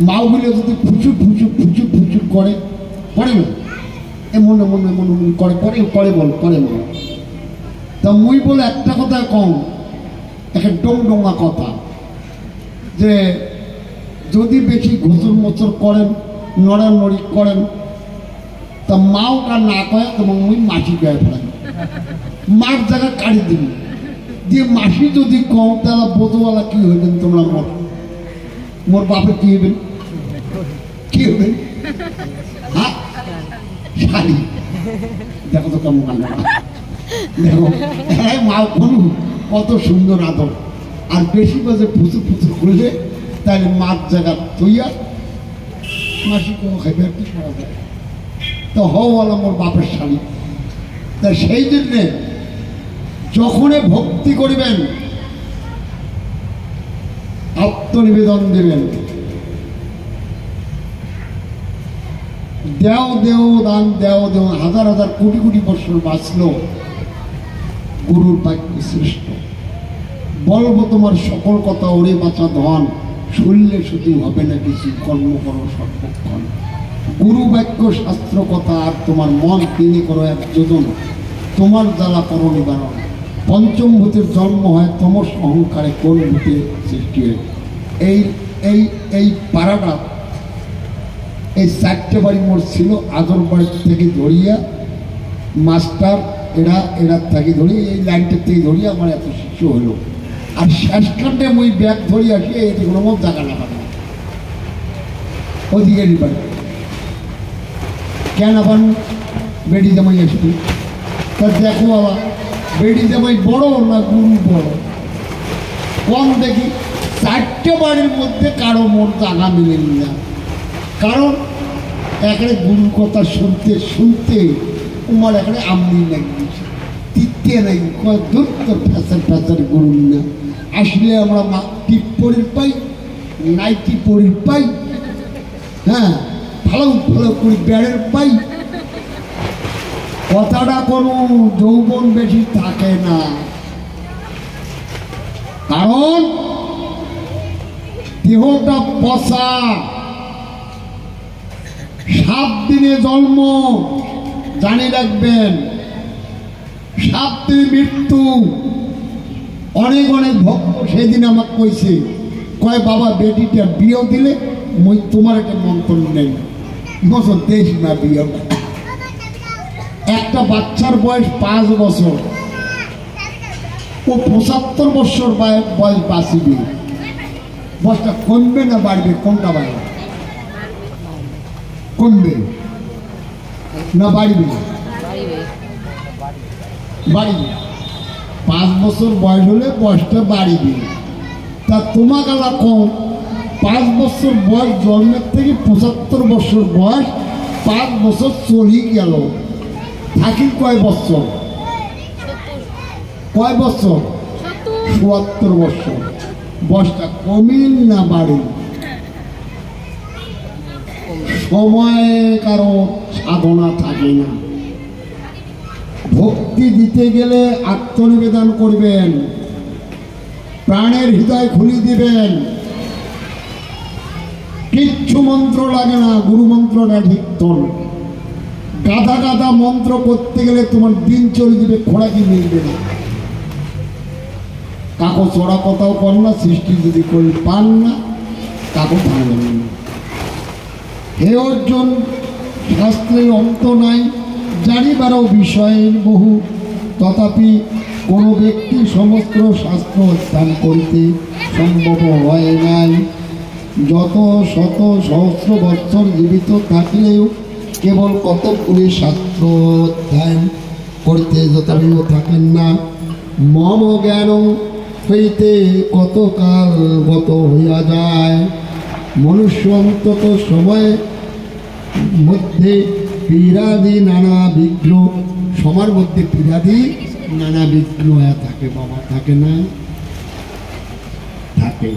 মাওগুলো যদি ফুচুর ফুচুর ফুচুর ফুচুর করে করে না এমন এমন এমন এমন করে করে করে বল করে মা। তা মুই বলে একটা কথা কম, একটা ডোংডোঙা কথা, যে যদি বেশি ঘুচুর মোচর করেন নড়ানড়ি করেন তা মাওটা না কয় এবং মুই মাসি গায়ে ফেলেন মার জায়গায় কাড়ি দিবি দিয়ে মাসি যদি কম তাহলে বোধওয়ালা কি হইবেন তোমরা মোর মোর বাপের কি হইবেন কি হইবেন হ্যাঁ শাড়ি দেখো তো কেমন কান্না দেখো হ্যাঁ মা কোনো কত সুন্দর আদর। আর বেশি বাজে ফুচুর ফুচুর করলে তাহলে মার জায়গা তৈয়া মাসি কোনো খাইবে কি করা যায় তো হওয়ালা মোর বাপের শাড়ি। তা সেই জন্যে যখনই ভক্তি করিবেন আত্মনিবেদন দেবেন, দেও দেও দান দেও দেও, হাজার হাজার কোটি কোটি বছর বাঁচল গুরুর বাক্য শ্রেষ্ঠ। বলবো তোমার সকল কথা ওরে বাঁচা ধন, শুনলে শুধু হবে না কিছু, কর্ম করো সর্বক্ষণ। গুরু বাক্য শাস্ত্র কথা আর তোমার মন তিনি করো এক যোজন, তোমার জ্বালা করো নিবারণ। পঞ্চম ভূতের জন্ম হয় তমস অহংকারে, কোন ভূতে সৃষ্টি হয়। এই এই এই পাড়াটা এই 4টে বাড়ি মোড় ছিল, আদর বাড়ি থেকে ধরিয়া মাস্টার এরা এরা থেকে ধরি এই লাইনটার থেকে ধরিয়া আমার এত শিশু হলো। আর শেষখানটা মুই ব্যাগ ধরি আসি এটি কোনো মত জায়গা না পাবো ওদিকে বাড়ি কেন আবার বেডি জামাই আসবি তা দেখো বাবা বেডি জামাই বড় না গুরু বড় কম দেখি। 4টে বাড়ির মধ্যে কারো মোর জায়গা মিলেন না, কারণ এখানে গুরুর কথা শুনতে শুনতে তোমার এখানে আমনি লাগিয়েছে তিতে নাই দূর তো ফ্যাসার ফ্যাসার গুরু না আসলে আমরা টিপ পরির পাই নাইটি পরির পাই, হ্যাঁ ভালো ভালো করে বেড়ের পাই। কথাটা কোনো যৌবন বেশি থাকে না, কারণ দেহটা পচা, 7 দিনে জন্ম জানি রাখবেন, 7 দিনে মৃত্যু। অনেক অনেক ভক্ত সেদিন আমাকে কইছে কয় বাবা বেটিটা বিয়ে দিলে মই তোমার একটা মন্তব্য নেই বছর দেশ না বিয়ে। একটা বাচ্চার বয়স 5 বছর, ও 75 বছর বয়স বাঁচিবে, বয়সটা কমবে না বাড়বে? কোনটা বাড়বে? কমবে না বাড়বে? বাড়বে। 5 বছর বয়স হলে বয়সটা বাড়বে। তা তোমার গালা কম, 5 বছর বয়স জন্মের থেকে 75 বছর বয়স, 5 বছর চলেই গেল, থাকি কয় বছর? কয় বছর? ৭৪ বছর। বয়সটা কমিল না বাড়ে? সময় কারো সাধনা থাকে না। ভক্তি দিতে গেলে আত্মনিবেদন করবেন, প্রাণের হৃদয় খুলি দিবেন, কিচ্ছু মন্ত্র লাগে না, গুরু মন্ত্রটা ঠিক তোল। গাধা গাধা মন্ত্র করতে গেলে তোমার দিন চলে যাবে, খোড়াকি মিলবে না। কাকো চড়া কথাও কর না, সৃষ্টি যদি করে পান না কাকো ভাঙবেন না। হে অর্জুন, শাস্ত্রের অন্ত নাই, জানিবারও বিষয় বহু, তথাপি কোন ব্যক্তি সমস্ত শাস্ত্র অধ্যয়ন করিতে সম্ভব হয় নাই। যত শত সহস্র বৎসর জীবিত থাকলেও কেবল কতগুলি শাস্ত্র অধ্যয়ন করিতে যথাবিহ থাকেন না। মম জ্ঞান হইতে কতকাল গত হইয়া যায়। মনুষ্য অন্তত সময়ের মধ্যে পীড়াদি নানা বিঘ্ন, সবার মধ্যে পীড়াদি নানা বিঘ্ন হয়ে থাকে। বাবা থাকে না? থাকে।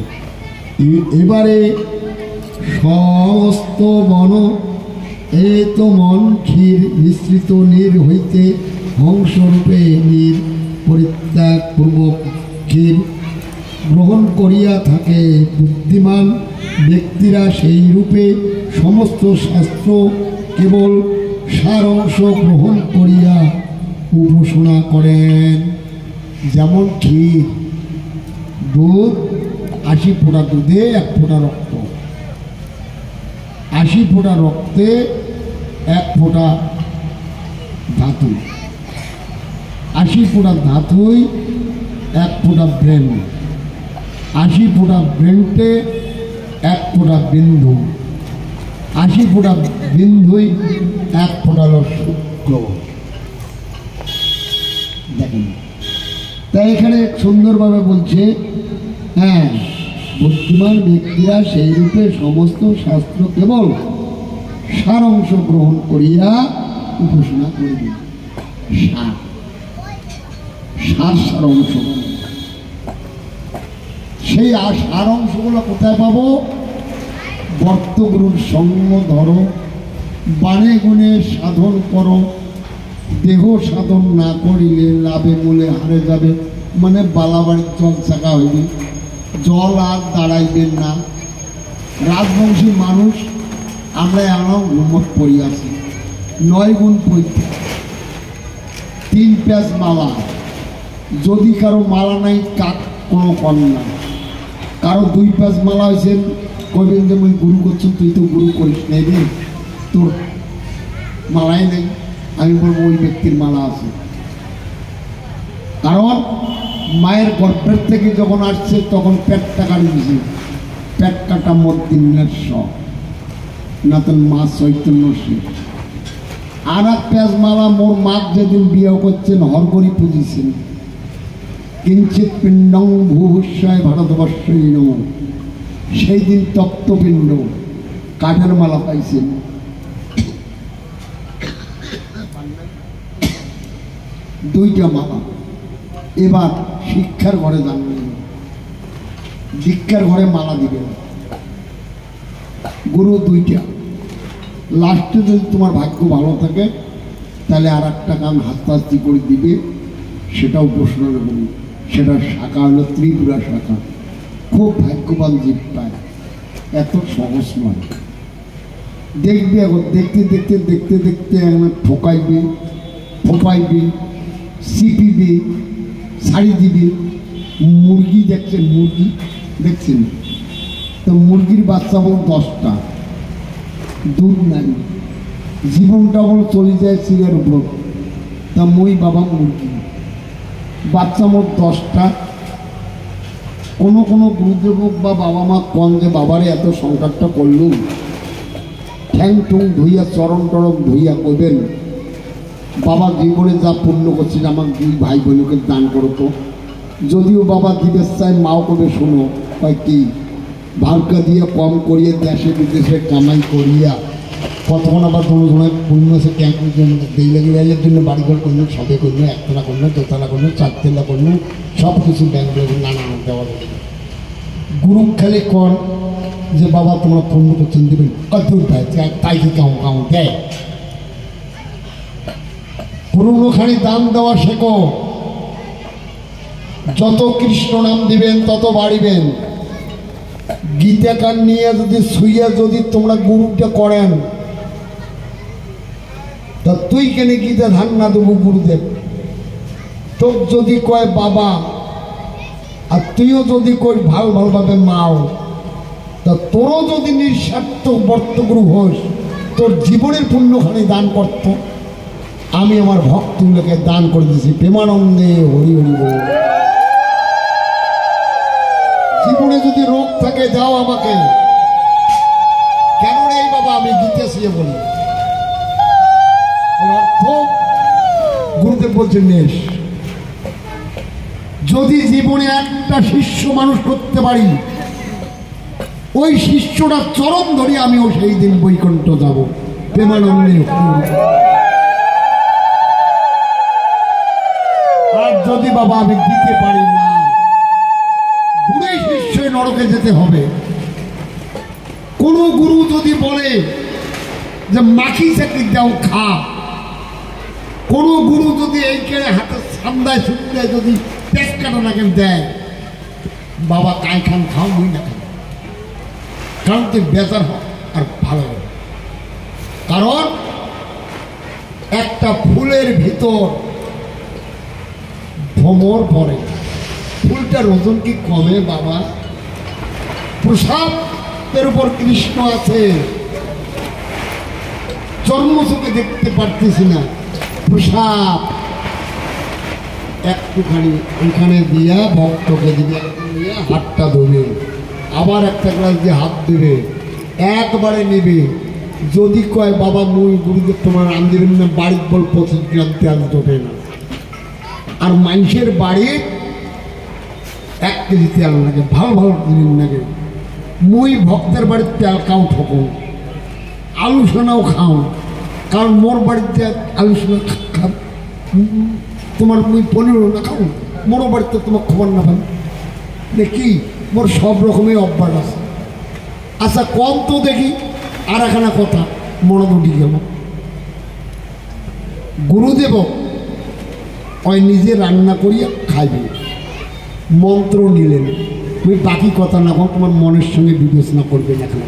এবারে সমস্ত বন এ তো মন ক্ষীর মিশ্রিত নীর হইতে হংসরূপে নীর পরিত্যাগ পূর্বক ক্ষীর গ্রহণ করিয়া থাকে। বুদ্ধিমান ব্যক্তিরা সেই রূপে সমস্ত শাস্ত্র কেবল সার অংশ গ্রহণ করিয়া উপাসনা করেন। যেমন ক্ষীর, দুধ, 80 ফোঁটা দুধে 1 ফোঁটা রক্ত, 80 ফোঁটা রক্তে 1 ফোঁটা ধাতু, 80 ফোঁটা ধাতুই 1 ফোঁটা ব্রেন, 80 ফোঁটা ব্রেনতে 1 ফোঁটা বিন্দু, 80 ফোঁটা বিন্দুই 1 ফোঁটা শুক্র। দেখেন, তাই এখানে সুন্দরভাবে বলছে, হ্যাঁ, বুদ্ধিমান ব্যক্তিরা সেই রূপে সমস্ত শাস্ত্র কেবল সার অংশ গ্রহণ করিয়া উপাসনা করিবে। সার অংশ, সেই সার অংশগুলো কোথায় পাবো? বর্তগুরুর সঙ্গ ধরো, বাণে গুণে সাধন করো, দেহ সাধন না করিলে লাভে মূলে হারে যাবে। মানে বালাবাড়ির জল চাকা হইবে, জল আর দাঁড়াইবেন না। রাজবংশী মানুষ আমরা এমন ঘুমট পড়িয়াছি, 9 গুণ পৈতে 3 প্যাঁচ মালা। যদি কারো মালা নাই, কাক কোনো কন্যা, কারো 2 প্যাঁচ মালা হয়েছেন, কবেন যে মই গুরু করছেন, তুই তো গুরু করিস নাই রে, তোর মালাই নেই। আমি বলবো ওই ব্যক্তির মালা আছে। কারণ মায়ের গর্ভের থেকে যখন আসছে তখন পেটটা কাটি দিয়েছে, পেট কাটা মদ্দিনের সব না, তোর মা চৈতন্য সে। আর 1 প্যাঁচ মালা মোর মাক যেদিন বিয়ে করছেন হরগরি পুজিছেন, কিঞ্চিত পিণ্ডং ভূভূষয় ভারতবর্ষই নম, সেই দিন তপ্তপিণ্ড কাঠের মালা পাইছেন। দুইটা মালা। এবার শিক্ষার ঘরে জানবেন, দীক্ষার ঘরে মালা দিবেন, গুরু 2টা। লাস্টে যদি তোমার ভাগ্য ভালো থাকে তাহলে আর একটা কান হাস্তাস্তি করে দিবে, সেটাও প্রশ্ন নেবেন। সেটার শাখা হলো ত্রিপুরা শাখা। খুব ভাগ্যবান জীব পায়, এত সহজ নয়। দেখবে এখন দেখতে দেখতে দেখতে দেখতে ঠকাইবে, ফোপাইবে, সিপিবে, শাড়ি দিবে। মুরগি দেখছেন, মুরগি দেখছেন তো, মুরগির বাচ্চা বল 10টা, দুধ নাই, জীবনটা বল চলে যায় চিড়ের উপর। তা মই বাবা মুরগি, বাচ্চা মোট 10টা। কোনো কোনো গুরুদেব বা বাবা মা কন যে বাবারে এত সংসারটা করলু, ঠ্যাং ঠুং ধুইয়া চরণ টরম ধুইয়া করবেন, বাবা জীবনে যা পুণ্য করছেন আমার 2 ভাই বোনকে দান করো তো। যদিও বাবা দিবেশ চাই, মাও করে শোনো, কয় কি ভাবকা দিয়ে কম করিয়ে দেশে বিদেশে কামাই করিয়া কতক্ষণ আবার দুজনের পুণ্য সে ক্যাম্পের জন্য দেই লাগে, রেলের জন্য বাড়িঘর করলো, সবে করলো, 1তলা করলো, 2তলা করলো, 4তলা করলো, সব কিছু ব্যাংকে নানা দেওয়া যাবে। গুরু খালি কর যে বাবা তোমরা পুণ্য করছেন দেবেন, দূর ভাই তাই কি কাউ কাউ দেয়। পুরনোখানি দান দেওয়া শেখো, যত কৃষ্ণ নাম দিবেন তত বাড়িবেন। গীতাকার নিয়ে যদি শুইয়া যদি তোমরা গুরুটা করেন, তা তুই কেন গীতা ধান না দেবো গুরুদেব? তোর যদি কয় বাবা, আর তুইও যদি কই ভালোভাবে মাও, তা তোরও যদি নিঃস্বার্থ বর্তগুরু হোস, তোর জীবনের পুণ্যখানি দান করত। আমি আমার ভক্তগুলোকে দান করে দিয়েছি প্রেমানন্দে হরি হরি বল। জীবনে যদি রোগ থাকে দাও আমাকে, কেন নেই বাবা আমি গীতা শিয়ে বলি। এর অর্থ গুরুদেব বলছেন নেশ। যদি জীবনে একটা শিষ্য মানুষ করতে পারি, ওই শিষ্যটা চরণ ধরে আমিও সেই দিন বৈকুণ্ঠ যাব প্রেমানন্দে। আর যদি বাবা আমি দিতে পারি না, গুরুই শিষ্যই নরকে যেতে হবে। কোন গুরু যদি বলে যে মাখি চাকরি দাও খা, কোন গুরু যদি এই কেড়ে হাতে সান্দায় সুন্দায় যদি পেট কাটা নাকেন দেয়, বাবা কাই খান খাও মুই না খান, কারণ তুই বেজার হোক আর ভালো হবে। কারণ একটা ফুলের ভিতর ভ্রমর পড়ে, ফুলটার ওজন কি কমে বাবা? প্রসাদের উপর কৃষ্ণ আছে, জন্ম চোখে দেখতে পারতেছি না, প্রসাদ একটুখানি ওইখানে দিয়া ভক্তকে দিবে, নিয়ে হাতটা ধোবে, আবার একটা গ্লাস দিয়ে হাত দেবে, একবারে নেবে। যদি কয় বাবা মুই গুরুদেব তোমার রান্ধিবেন না, বাড়ির বল 25 গ্রাম তেল জোটে না, আর মানুষের বাড়ির 1 কেজি তেল লাগে, ভালো ভালো জিনিস লাগে। মুই ভক্তের বাড়ির তেল খাও ঠকো, আলু সোনাও খাও, কারণ মোর বাড়িতে আলু সোনা খাও, তোমার মুই পনির না খাও, মোরও বাড়িতে তোমার খবর না পাই দেখি, মোর সব রকমের অভ্যাস আছে। আচ্ছা কম তো দেখি আর একখানা কথা মনে দুটি গেল, গুরুদেব ওই নিজে রান্না করিয়া খাইবে, মন্ত্র নিলেন, তুমি বাকি কথা না কম, তোমার মনের সঙ্গে বিবেচনা করবে না কেন।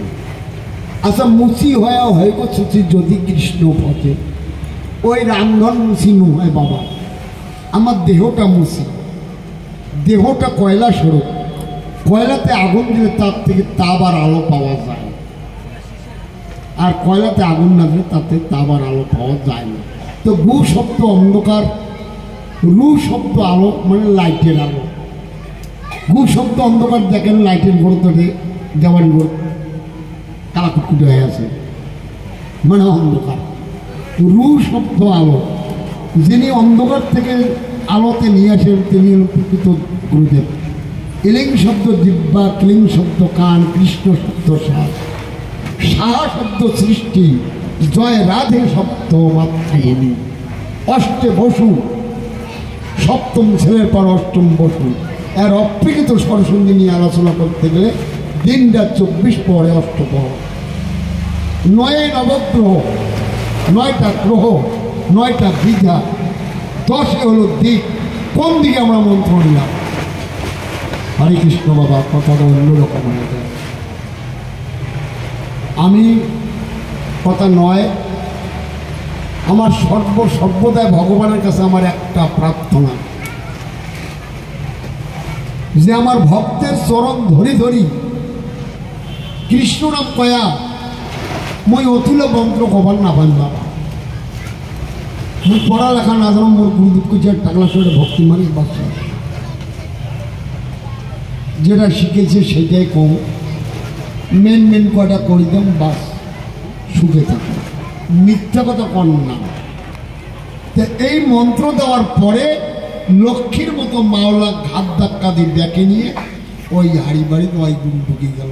আচ্ছা মুচি হয়ে গো সুচি যদি কৃষ্ণ পথে, ওই রামধন মুচি নয় বাবা, আমার দেহটা মুচি, দেহটা কয়লা স্বরূপ, কয়লাতে আগুন দিলে তার থেকে তাপ আর আলো পাওয়া যায়, আর কয়লাতে আগুন না দিলে তাতে তাপ আর আলো পাওয়া যায় না। তো গু শব্দ অন্ধকার, রু শব্দ আলো মানে লাইটের আলো, গু শব্দ অন্ধকার দেখেন লাইটের গোড় ধরে দেওয়ার গোড় কালাকুটকুটি হয়ে আছে মানে অন্ধকার। রু শব্দ আলো, যিনি অন্ধকার থেকে আলোতে নিয়ে আসেন তিনি প্রকৃত গুরুদেব। ইলিং শব্দ জিহ্বা, ক্লিং শব্দ কান, কৃষ্ণ শব্দ শ্বাস, সাহা শব্দ সৃষ্টি, জয় রাধে শব্দ মাতৃভূমি, অষ্টে বসু সপ্তম ছেলের পর অষ্টম বসু। এর অপ্রকৃত সরসঙ্গী নিয়ে আলোচনা করতে গেলে দিনটা 24 পরে অষ্টপর, 9 নবগ্রহ, 9টা গ্রহ, 9টা বিঘা, 10 হলো দিক। কোন দিকে আমরা মন্ত্র নিলাম? হরে কৃষ্ণ বাবা, কথাটা অন্যরকম হয়ে যায়। আমি কথা নয়, আমার সর্বদাই ভগবানের কাছে আমার একটা প্রার্থনা, যে আমার ভক্তের চরণ ধরি ধরি কৃষ্ণ নাম কয়া মই অতুল মন্ত্র কবার না পান বাবা। মুই পড়ালেখা না জানো, মোর গুরুদেব যে টাকলা সরে ভক্তি মানে বাচ্চা যেটা শিখেছে সেটাই কম, মেন কয়টা করে দেন বাস, সুখে থাকে, মিথ্যা কথা কন না। তো এই মন্ত্র দেওয়ার পরে লক্ষ্মীর মতো মাওলা ঘাত ধাক্কা দিয়ে ডেকে নিয়ে ওই হাড়ি বাড়িতে ওই গুরু ঢুকে গেল।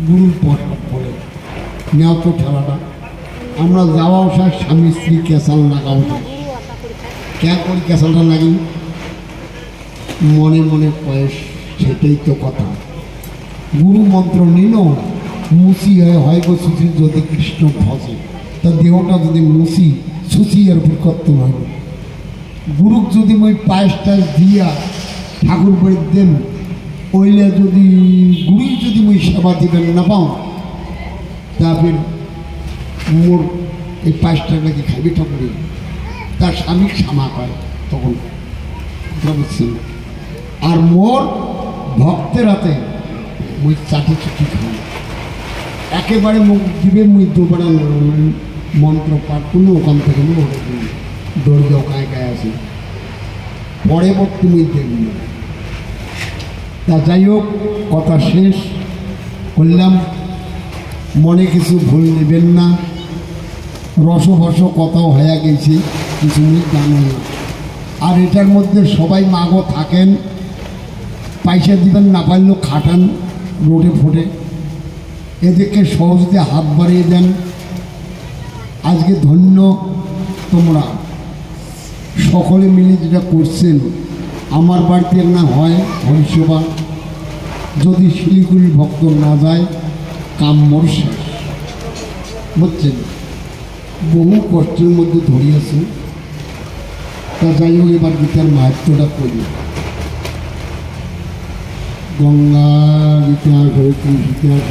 গুরুর পথ বলে নেও তো ঠেলাটা, আমরা যাওয়া আসার স্বামী স্ত্রী ক্যাসাল লাগাও, ক্যা করি ক্যাসালটা লাগি, মনে মনে বয়স, সেটাই তো কথা। গুরু মন্ত্র নিল, মুসি হয় গো সুচি যদি কৃষ্ণ ফসে, তা দেহটা যদি মুসি সুচি এর উপর করতে হবে। গুরুক যদি মই পায়েস টায়েস দিয়া ঠাকুর বাড়ি দেন, ওইলে যদি গুরুই যদি মই সেবা দিবেন না পাও, তারপর মোর এই পায়েসটা নাকি খাইবে ঠাকুরে, তার স্বামী ক্ষমা পায় তখন বুঝছেন। আর মোর ভক্তের হাতে মুই চাটি চুটি খাই, একেবারে মুখ দিবে মুই দুবার মন্ত্র পাঠ করলে ওখান থেকে দৌড় যাও কায় কায় আছে পরবর্তী দেখবে। তা যাই হোক, কথা শেষ করলাম, মনে কিছু ভুল নেবেন না। রসভস কথাও হয়ে গেছে, কিছু জানো না। আর এটার মধ্যে সবাই মাগো থাকেন, পয়সা দিবেন, না পারলেও খাটান রোডে ফোটে, এদেরকে সহজে হাত বাড়িয়ে দেন। আজকে ধন্য তোমরা সকলে মিলে যেটা করছেন। আমার বাড়িতে না হয় হরিসভা, যদি শিলিগুড়ির ভক্ত না যায় কাম মোর শেষ, বুঝছেন? বহু কষ্টের মধ্যে ধরিয়েছে। তা যাই হোক, এবার গীতার মাহাত্ম্যটা করি। গঙ্গার ইতিহাস হয়েছে, ইতিহাস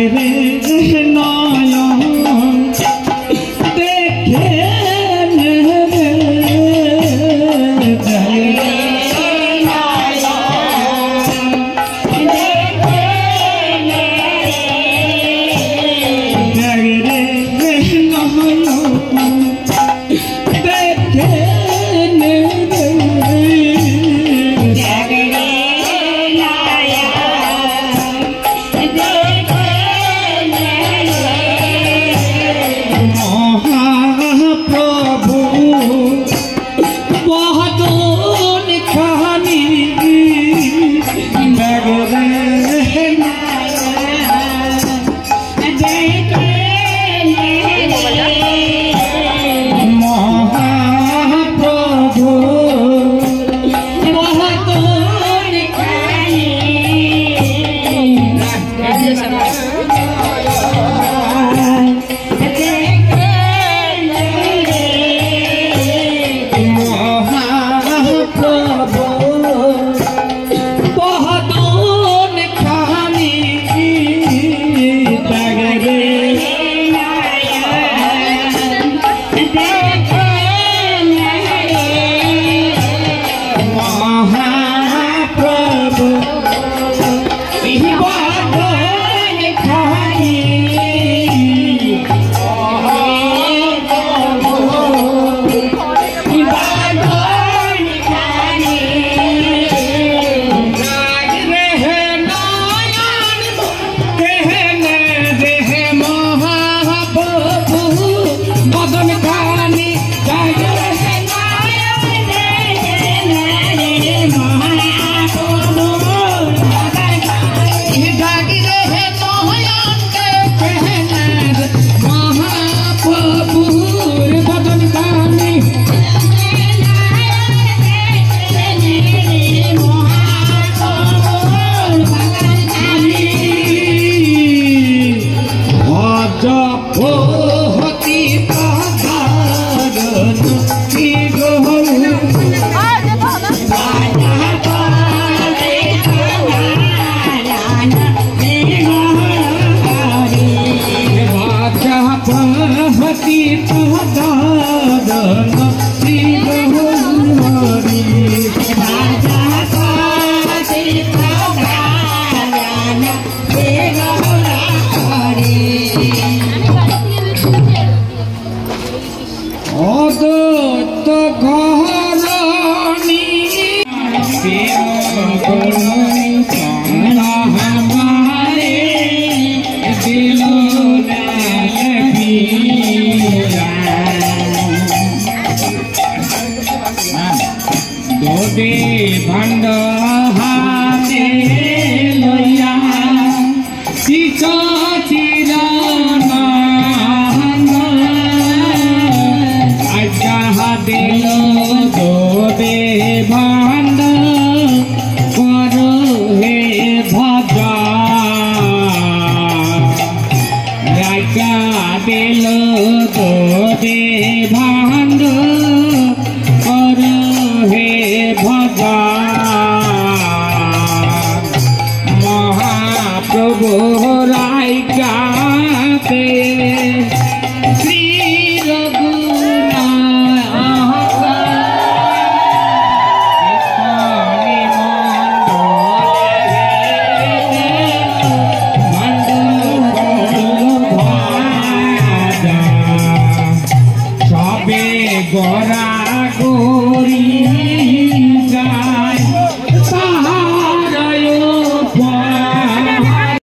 रे যদি ভাণ্ড হাতে লইয়া চির আজ্ঞা দিল